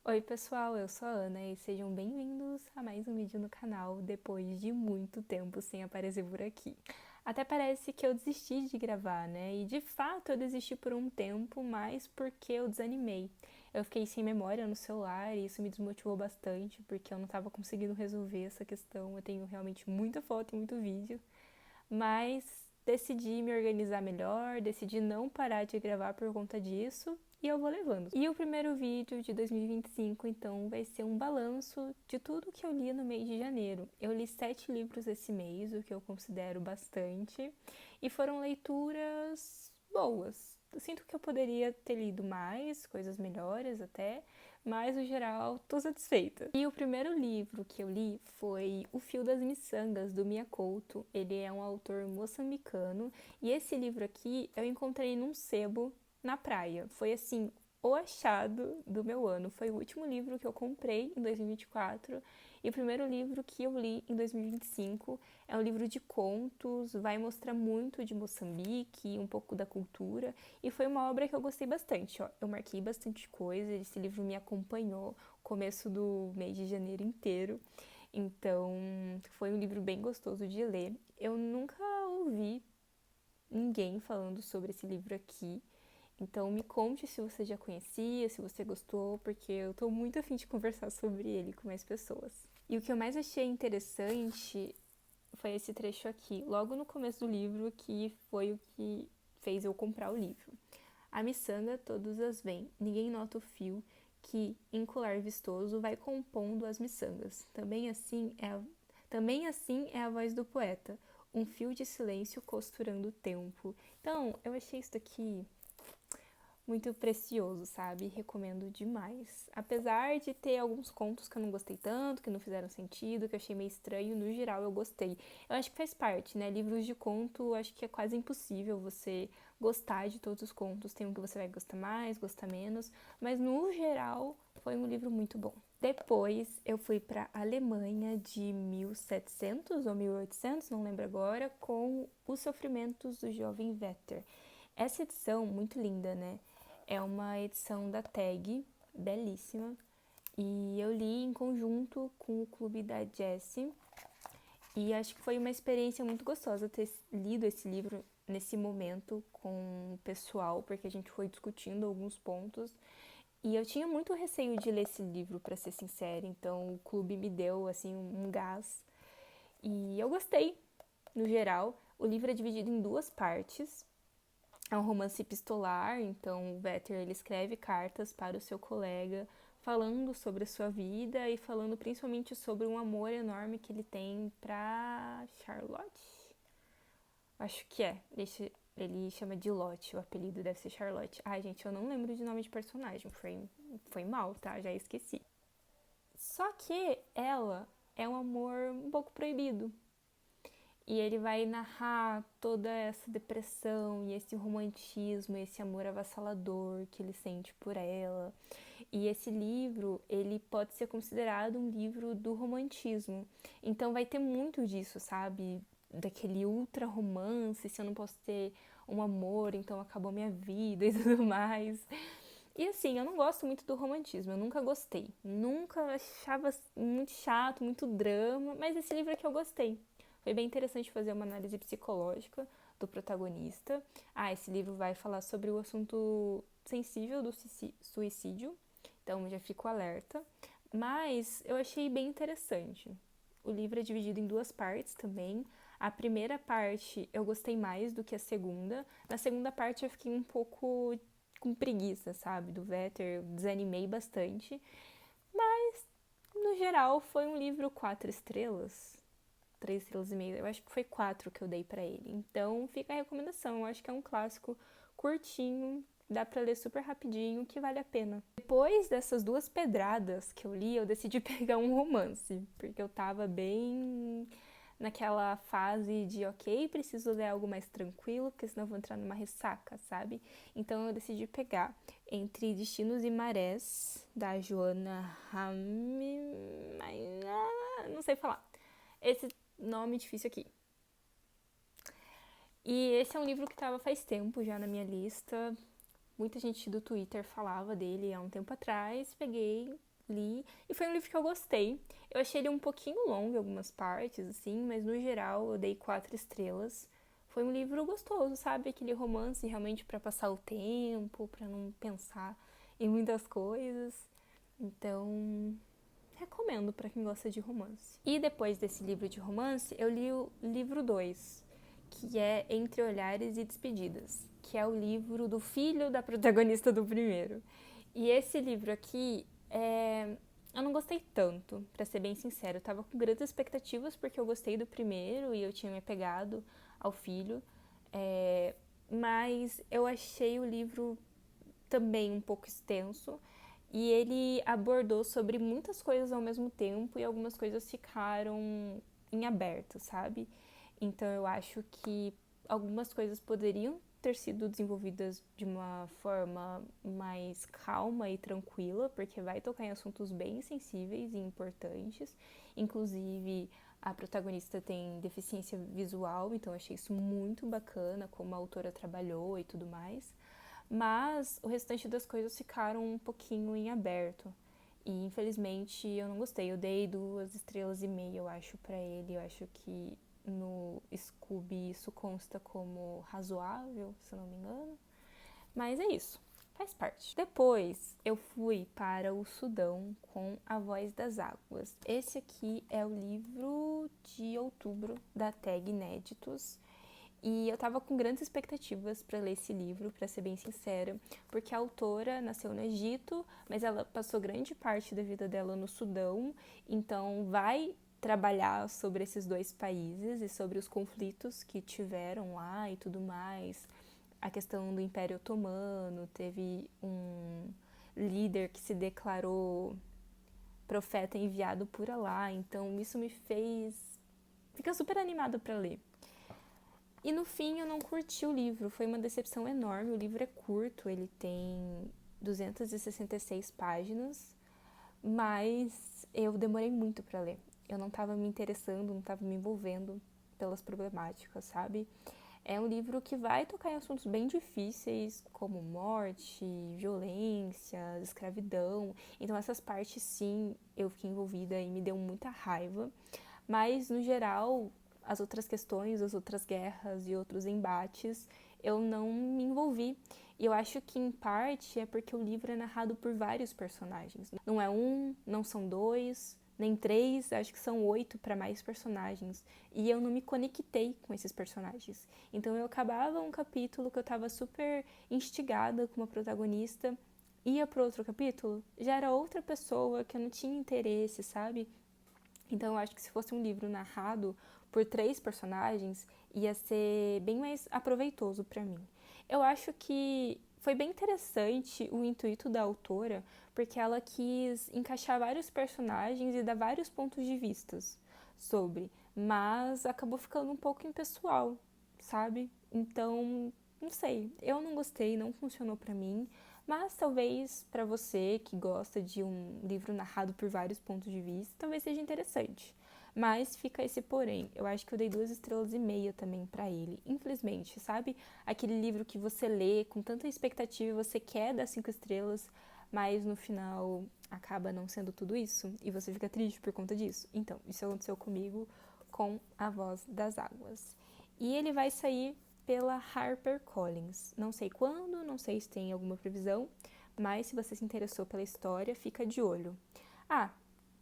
Oi pessoal, eu sou a Ana e sejam bem-vindos a mais um vídeo no canal depois de muito tempo sem aparecer por aqui. Até parece que eu desisti de gravar, né? E de fato eu desisti por um tempo, mas porque eu desanimei. Eu fiquei sem memória no celular e isso me desmotivou bastante porque eu não estava conseguindo resolver essa questão. Eu tenho realmente muita foto e muito vídeo, mas decidi me organizar melhor, decidi não parar de gravar por conta disso e eu vou levando. E o primeiro vídeo de 2025, então, vai ser um balanço de tudo que eu li no mês de janeiro. Eu li 7 livros esse mês, o que eu considero bastante, e foram leituras boas. Eu sinto que eu poderia ter lido mais, coisas melhores até, mas no geral tô satisfeita. E o primeiro livro que eu li foi O Fio das Miçangas, do Mia Couto. Ele é um autor moçambicano e esse livro aqui eu encontrei num sebo na praia. Foi assim, o achado do meu ano. Foi o último livro que eu comprei em 2024 e o primeiro livro que eu li em 2025. É um livro de contos, vai mostrar muito de Moçambique, um pouco da cultura, e foi uma obra que eu gostei bastante, ó. Eu marquei bastante coisa, esse livro me acompanhou o começo do mês de janeiro inteiro, então foi um livro bem gostoso de ler. Eu nunca ouvi ninguém falando sobre esse livro aqui, então me conte se você já conhecia, se você gostou, porque eu tô muito afim de conversar sobre ele com mais pessoas. E o que eu mais achei interessante foi esse trecho aqui, logo no começo do livro, que foi o que fez eu comprar o livro. A miçanga todos as veem, ninguém nota o fio que, em colar vistoso, vai compondo as miçangas. Também assim é a voz do poeta, um fio de silêncio costurando o tempo. Então, eu achei isso daqui muito precioso, sabe? Recomendo demais. Apesar de ter alguns contos que eu não gostei tanto, que não fizeram sentido, que eu achei meio estranho, no geral eu gostei. Eu acho que faz parte, né? Livros de conto, acho que é quase impossível você gostar de todos os contos. Tem um que você vai gostar mais, gostar menos, mas no geral foi um livro muito bom. Depois eu fui para Alemanha de 1700 ou 1800, não lembro agora, com Os Sofrimentos do Jovem Werther. Essa edição, muito linda, né? É uma edição da Tag, belíssima. E eu li em conjunto com o clube da Jessie. E acho que foi uma experiência muito gostosa ter lido esse livro nesse momento com o pessoal, porque a gente foi discutindo alguns pontos. E eu tinha muito receio de ler esse livro, para ser sincera. Então o clube me deu assim um gás. E eu gostei, no geral. O livro é dividido em duas partes. É um romance epistolar, então o Vetter ele escreve cartas para o seu colega, falando sobre a sua vida e falando principalmente sobre um amor enorme que ele tem para Charlotte. Acho que é. Ele chama de Lotte, o apelido deve ser Charlotte. Ai, gente, eu não lembro de nome de personagem, foi mal, tá? Já esqueci. Só que ela é um amor um pouco proibido. E ele vai narrar toda essa depressão e esse romantismo, esse amor avassalador que ele sente por ela. E esse livro, ele pode ser considerado um livro do romantismo. Então vai ter muito disso, sabe? Daquele ultra romance, se eu não posso ter um amor, então acabou minha vida e tudo mais. E assim, eu não gosto muito do romantismo, eu nunca gostei. Nunca achava muito chato, muito drama, mas esse livro aqui eu gostei. Foi bem interessante fazer uma análise psicológica do protagonista. Ah, esse livro vai falar sobre o assunto sensível do suicídio, então já fico alerta. Mas eu achei bem interessante. O livro é dividido em duas partes também. A primeira parte eu gostei mais do que a segunda. Na segunda parte eu fiquei um pouco com preguiça, sabe, do Vetter, eu desanimei bastante. Mas, no geral, foi um livro 4 estrelas. 3 estrelas e meia, eu acho que foi 4 que eu dei pra ele. Então fica a recomendação, eu acho que é um clássico curtinho, dá pra ler super rapidinho, que vale a pena. Depois dessas duas pedradas que eu li, eu decidi pegar um romance, porque eu tava bem naquela fase de ok, preciso ler algo mais tranquilo, porque senão eu vou entrar numa ressaca, sabe? Então eu decidi pegar Entre Destinos e Marés, da Joana Rami... não sei falar. Esse nome difícil aqui. E esse é um livro que estava faz tempo já na minha lista. Muita gente do Twitter falava dele há um tempo atrás. Peguei, li e foi um livro que eu gostei. Eu achei ele um pouquinho longo em algumas partes, assim, mas no geral eu dei 4 estrelas. Foi um livro gostoso, sabe? Aquele romance realmente para passar o tempo, para não pensar em muitas coisas. Então, recomendo para quem gosta de romance. E depois desse livro de romance, eu li o livro 2, que é Entre Olhares e Despedidas, que é o livro do filho da protagonista do primeiro. E esse livro aqui, eu não gostei tanto, pra ser bem sincero. Eu tava com grandes expectativas porque eu gostei do primeiro e eu tinha me apegado ao filho. Mas eu achei o livro também um pouco extenso e ele abordou sobre muitas coisas ao mesmo tempo e algumas coisas ficaram em aberto, sabe? Então eu acho que algumas coisas poderiam ter sido desenvolvidas de uma forma mais calma e tranquila, porque vai tocar em assuntos bem sensíveis e importantes. Inclusive, a protagonista tem deficiência visual, então eu achei isso muito bacana, como a autora trabalhou e tudo mais. Mas o restante das coisas ficaram um pouquinho em aberto. E infelizmente eu não gostei. Eu dei 2,5 estrelas, eu acho, pra ele. Eu acho que no Scooby isso consta como razoável, se eu não me engano. Mas é isso, faz parte. Depois eu fui para o Sudão com A Voz das Águas. Esse aqui é o livro de outubro da Tag Inéditos. E eu tava com grandes expectativas para ler esse livro, para ser bem sincera, porque a autora nasceu no Egito, mas ela passou grande parte da vida dela no Sudão, então vai trabalhar sobre esses dois países e sobre os conflitos que tiveram lá e tudo mais. A questão do Império Otomano, teve um líder que se declarou profeta enviado por Alá, então isso me fez ficar super animada para ler. E no fim eu não curti o livro, foi uma decepção enorme. O livro é curto, ele tem 266 páginas, mas eu demorei muito para ler. Eu não estava me interessando, não estava me envolvendo pelas problemáticas, sabe? É um livro que vai tocar em assuntos bem difíceis, como morte, violência, escravidão. Então essas partes sim, eu fiquei envolvida e me deu muita raiva. Mas no geral, as outras questões, as outras guerras e outros embates, eu não me envolvi. E eu acho que em parte é porque o livro é narrado por vários personagens. Não é um, não são dois, nem três, acho que são 8 para mais personagens. E eu não me conectei com esses personagens. Então eu acabava um capítulo que eu tava super instigada com uma protagonista, ia pro outro capítulo, já era outra pessoa que eu não tinha interesse, sabe? Então eu acho que se fosse um livro narrado por 3 personagens, ia ser bem mais aproveitoso para mim. Eu acho que foi bem interessante o intuito da autora, porque ela quis encaixar vários personagens e dar vários pontos de vistas sobre, mas acabou ficando um pouco impessoal, sabe? Então, não sei, eu não gostei, não funcionou para mim, mas talvez para você que gosta de um livro narrado por vários pontos de vista, talvez seja interessante. Mas fica esse porém. Eu acho que eu dei 2,5 estrelas também para ele. Infelizmente, sabe? Aquele livro que você lê com tanta expectativa, você quer dar 5 estrelas, mas no final acaba não sendo tudo isso e você fica triste por conta disso. Então, isso aconteceu comigo com A Voz das Águas. E ele vai sair pela HarperCollins. Não sei quando, não sei se tem alguma previsão, mas se você se interessou pela história, fica de olho. Ah,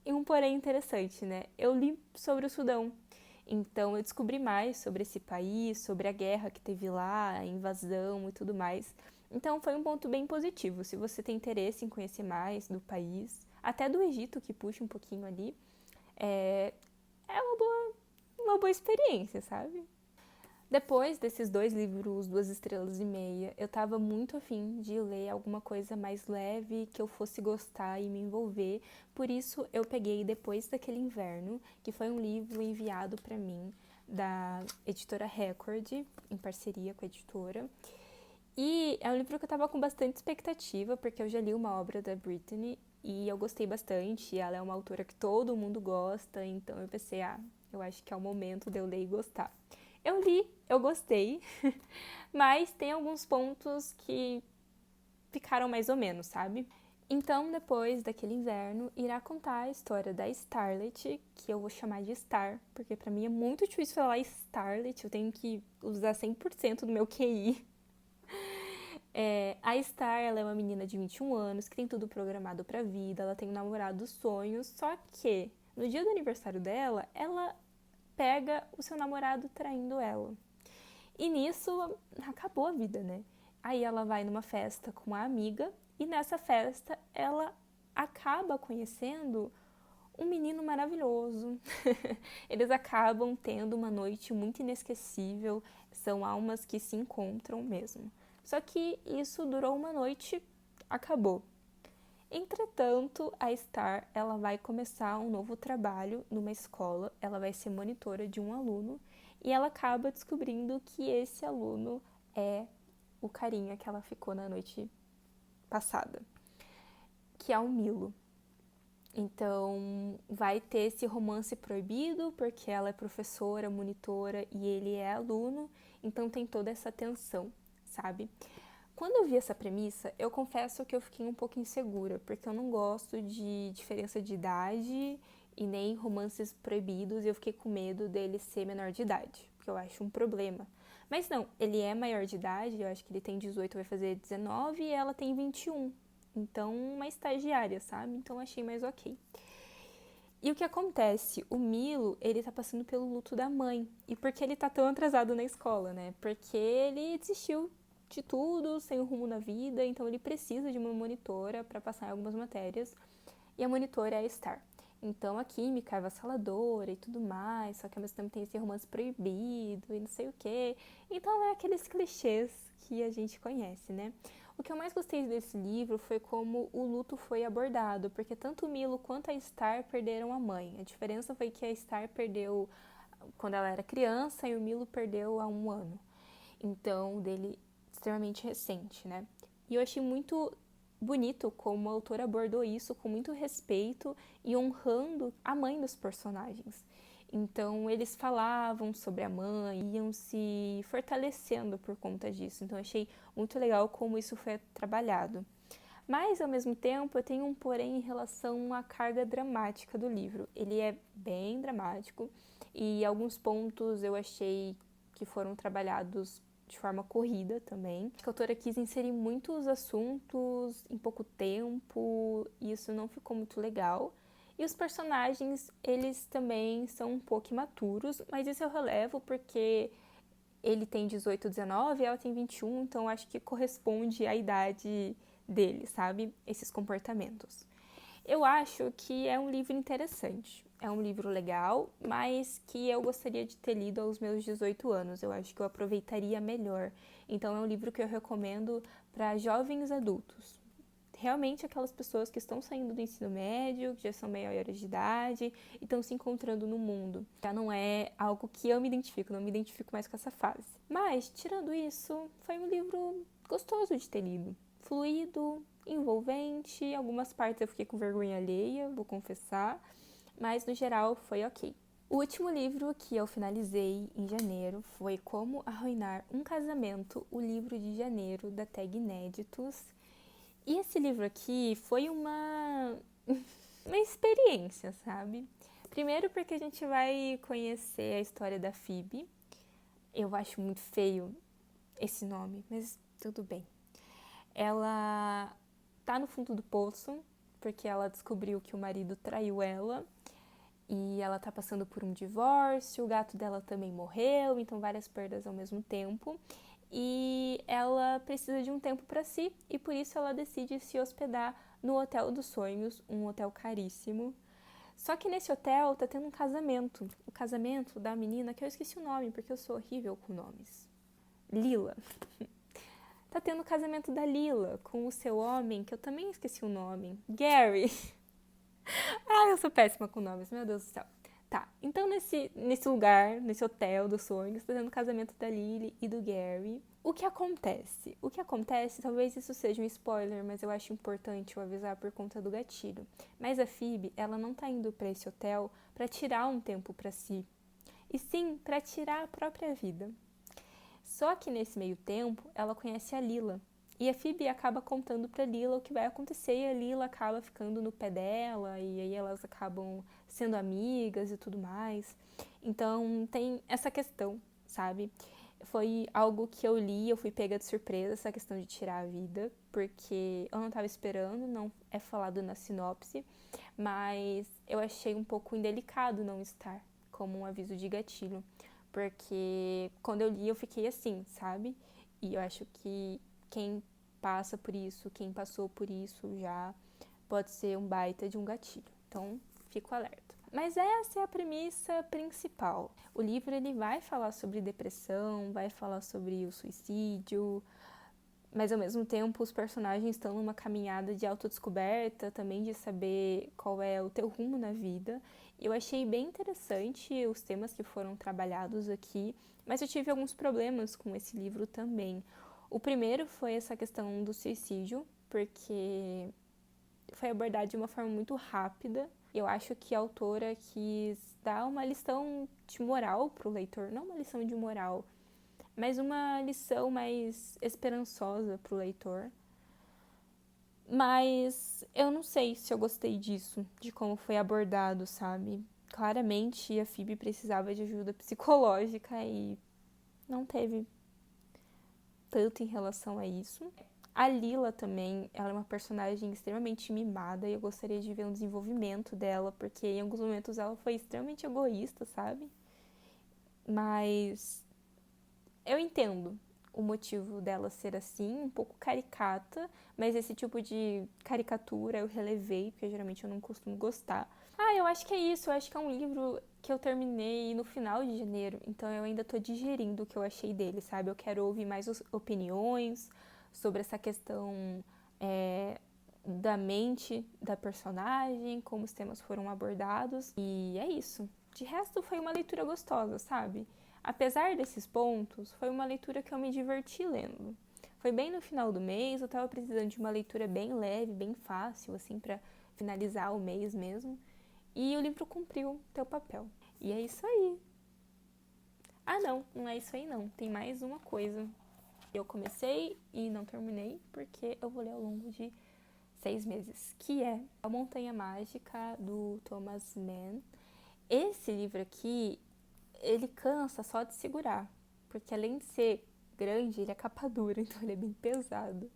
e um porém interessante, né? Eu li sobre o Sudão, então eu descobri mais sobre esse país, sobre a guerra que teve lá, a invasão e tudo mais. Então foi um ponto bem positivo. Se você tem interesse em conhecer mais do país, até do Egito, que puxa um pouquinho ali, é uma boa experiência, sabe? Depois desses 2 livros, 2,5 estrelas, eu tava muito afim de ler alguma coisa mais leve, que eu fosse gostar e me envolver. Por isso, eu peguei Depois daquele Inverno, que foi um livro enviado para mim da editora Record, em parceria com a editora. E é um livro que eu tava com bastante expectativa, porque eu já li uma obra da Brittany e eu gostei bastante. Ela é uma autora que todo mundo gosta, então eu pensei, eu acho que é o momento de eu ler e gostar. Eu li, eu gostei, mas tem alguns pontos que ficaram mais ou menos, sabe? Então, depois daquele inverno, irá contar a história da Starlet, que eu vou chamar de Star, porque pra mim é muito difícil falar Starlet, eu tenho que usar 100% do meu QI. A Star, ela é uma menina de 21 anos, que tem tudo programado pra vida, ela tem um namorado dos sonhos, só que no dia do aniversário dela, ela pega o seu namorado traindo ela. E nisso, acabou a vida, né? Aí ela vai numa festa com uma amiga, e nessa festa ela acaba conhecendo um menino maravilhoso. Eles acabam tendo uma noite muito inesquecível, são almas que se encontram mesmo. Só que isso durou uma noite, acabou. Entretanto, a Star, ela vai começar um novo trabalho numa escola, ela vai ser monitora de um aluno e ela acaba descobrindo que esse aluno é o carinha que ela ficou na noite passada, que é o Milo. Então, vai ter esse romance proibido, porque ela é professora, monitora e ele é aluno, então tem toda essa tensão, sabe? Quando eu vi essa premissa, eu confesso que eu fiquei um pouco insegura, porque eu não gosto de diferença de idade e nem romances proibidos, e eu fiquei com medo dele ser menor de idade, porque eu acho um problema. Mas não, ele é maior de idade, eu acho que ele tem 18, vai fazer 19 e ela tem 21. Então, uma estagiária, sabe? Então, achei mais ok. E o que acontece? O Milo, ele tá passando pelo luto da mãe. E por que ele tá tão atrasado na escola, né? Porque ele desistiu de tudo, sem o rumo na vida, então ele precisa de uma monitora para passar em algumas matérias. E a monitora é a Star. Então a química é avassaladora e tudo mais, só que ao mesmo tempo tem esse romance proibido e não sei o quê. Então é aqueles clichês que a gente conhece, né? O que eu mais gostei desse livro foi como o luto foi abordado, porque tanto o Milo quanto a Star perderam a mãe. A diferença foi que a Star perdeu quando ela era criança e o Milo perdeu há 1 ano. Então, dele extremamente recente, né? E eu achei muito bonito como a autora abordou isso com muito respeito e honrando a mãe dos personagens. Então, eles falavam sobre a mãe, iam se fortalecendo por conta disso. Então, eu achei muito legal como isso foi trabalhado. Mas, ao mesmo tempo, eu tenho um porém em relação à carga dramática do livro. Ele é bem dramático e alguns pontos eu achei que foram trabalhados de forma corrida também. A autora quis inserir muitos assuntos em pouco tempo e isso não ficou muito legal. E os personagens, eles também são um pouco imaturos, mas isso eu relevo porque ele tem 18, 19 e ela tem 21, então acho que corresponde à idade dele, sabe? Esses comportamentos. Eu acho que é um livro interessante. É um livro legal, mas que eu gostaria de ter lido aos meus 18 anos. Eu acho que eu aproveitaria melhor. Então, é um livro que eu recomendo para jovens adultos. Realmente aquelas pessoas que estão saindo do ensino médio, que já são maiores de idade e estão se encontrando no mundo. Já não é algo que eu me identifico, não me identifico mais com essa fase. Mas, tirando isso, foi um livro gostoso de ter lido. Fluido, envolvente, algumas partes eu fiquei com vergonha alheia, vou confessar, mas no geral foi ok. O último livro que eu finalizei em janeiro foi Como Arruinar um Casamento, o livro de janeiro da Tag Inéditos. E esse livro aqui foi uma experiência, sabe? Primeiro porque a gente vai conhecer a história da Phoebe. Eu acho muito feio esse nome, mas tudo bem. Ela tá no fundo do poço, porque ela descobriu que o marido traiu ela e ela tá passando por um divórcio, o gato dela também morreu, então várias perdas ao mesmo tempo. E ela precisa de um tempo para si e por isso ela decide se hospedar no Hotel dos Sonhos, um hotel caríssimo. Só que nesse hotel tá tendo um casamento, o casamento da menina que eu esqueci o nome porque eu sou horrível com nomes. Lila. Tá tendo o casamento da Lila com o seu homem, que eu também esqueci o nome. Gary. Ah, eu sou péssima com nomes, meu Deus do céu. Tá, então nesse lugar, nesse hotel dos sonhos, tá tendo o casamento da Lily e do Gary. O que acontece? O que acontece, talvez isso seja um spoiler, mas eu acho importante eu avisar por conta do gatilho. Mas a Phoebe, ela não tá indo pra esse hotel pra tirar um tempo pra si, e sim pra tirar a própria vida. Só que nesse meio tempo, ela conhece a Lila, E a Phoebe acaba contando pra Lila o que vai acontecer e a Lila acaba ficando no pé dela e aí elas acabam sendo amigas e tudo mais. Então tem essa questão, sabe? Foi algo que eu li, eu fui pega de surpresa, essa questão de tirar a vida, porque eu não estava esperando, não é falado na sinopse, mas eu achei um pouco indelicado não estar como um aviso de gatilho, porque quando eu li eu fiquei assim, sabe? E eu acho que quem passa por isso, quem passou por isso já pode ser um baita de um gatilho. Então, fico alerta. Mas essa é a premissa principal. O livro ele vai falar sobre depressão, vai falar sobre o suicídio, mas ao mesmo tempo os personagens estão numa caminhada de autodescoberta, também de saber qual é o teu rumo na vida. Eu achei bem interessante os temas que foram trabalhados aqui, mas eu tive alguns problemas com esse livro também. O primeiro foi essa questão do suicídio, porque foi abordado de uma forma muito rápida. Eu acho que a autora quis dar uma lição de moral para o leitor, não uma lição de moral, mas uma lição mais esperançosa para o leitor. Mas eu não sei se eu gostei disso, de como foi abordado, sabe? Claramente a Phoebe precisava de ajuda psicológica e não teve tanto em relação a isso. A Lila também, ela é uma personagem extremamente mimada e eu gostaria de ver um desenvolvimento dela, porque em alguns momentos ela foi extremamente egoísta, sabe? Mas eu entendo o motivo dela ser assim, um pouco caricata, mas esse tipo de caricatura eu relevei, porque geralmente eu não costumo gostar. Ah, eu acho que é isso, eu acho que é um livro que eu terminei no final de janeiro, então eu ainda tô digerindo o que eu achei dele, sabe? Eu quero ouvir mais opiniões sobre essa questão da mente da personagem, como os temas foram abordados, e é isso. De resto, foi uma leitura gostosa, sabe? Apesar desses pontos, foi uma leitura que eu me diverti lendo. Foi bem no final do mês, eu tava precisando de uma leitura bem leve, bem fácil, assim, pra finalizar o mês mesmo. E o livro cumpriu teu papel. E é isso aí. Ah, não, não é isso aí não. Tem mais uma coisa. Eu comecei e não terminei, porque eu vou ler ao longo de 6 meses, que é A Montanha Mágica, do Thomas Mann. Esse livro aqui, ele cansa só de segurar, porque além de ser grande, ele é capa dura, então ele é bem pesado.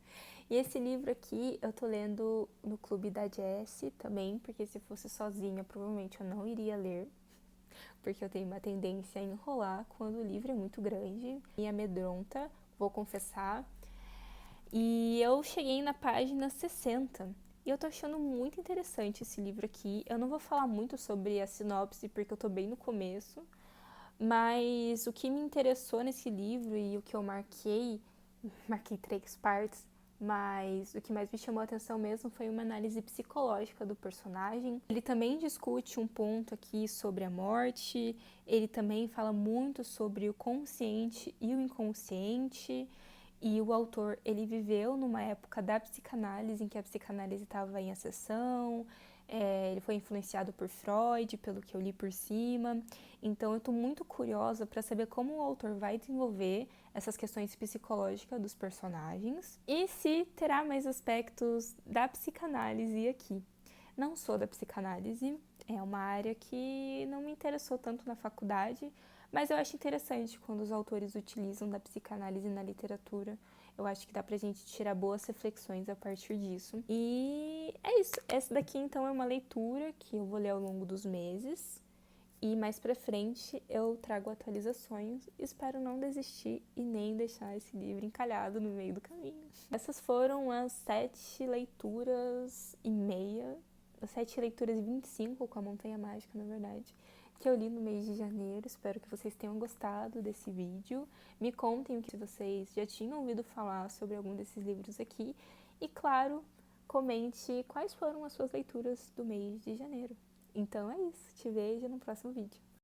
E esse livro aqui eu tô lendo no clube da Jessie também, porque se fosse sozinha, provavelmente eu não iria ler, porque eu tenho uma tendência a enrolar quando o livro é muito grande e amedronta, vou confessar. E eu cheguei na página 60 e eu tô achando muito interessante esse livro aqui. Eu não vou falar muito sobre a sinopse porque eu tô bem no começo, mas o que me interessou nesse livro e o que eu marquei 3 partes, mas o que mais me chamou a atenção mesmo foi uma análise psicológica do personagem. Ele também discute um ponto aqui sobre a morte, ele também fala muito sobre o consciente e o inconsciente, e o autor, ele viveu numa época da psicanálise, em que a psicanálise estava em ascensão, ele foi influenciado por Freud, pelo que eu li por cima. Então eu estou muito curiosa para saber como o autor vai desenvolver essas questões psicológicas dos personagens e se terá mais aspectos da psicanálise aqui. Não sou da psicanálise, é uma área que não me interessou tanto na faculdade, mas eu acho interessante quando os autores utilizam da psicanálise na literatura. Eu acho que dá pra gente tirar boas reflexões a partir disso. E é isso. Essa daqui, então, é uma leitura que eu vou ler ao longo dos meses. E mais pra frente eu trago atualizações. Espero não desistir e nem deixar esse livro encalhado no meio do caminho. Essas foram as 7 leituras e meia. As 7 leituras e 25 com a Montanha Mágica, na verdade, que eu li no mês de janeiro. Espero que vocês tenham gostado desse vídeo. Me contem o que vocês já tinham ouvido falar sobre algum desses livros aqui. E, claro, comente quais foram as suas leituras do mês de janeiro. Então é isso. Te vejo no próximo vídeo.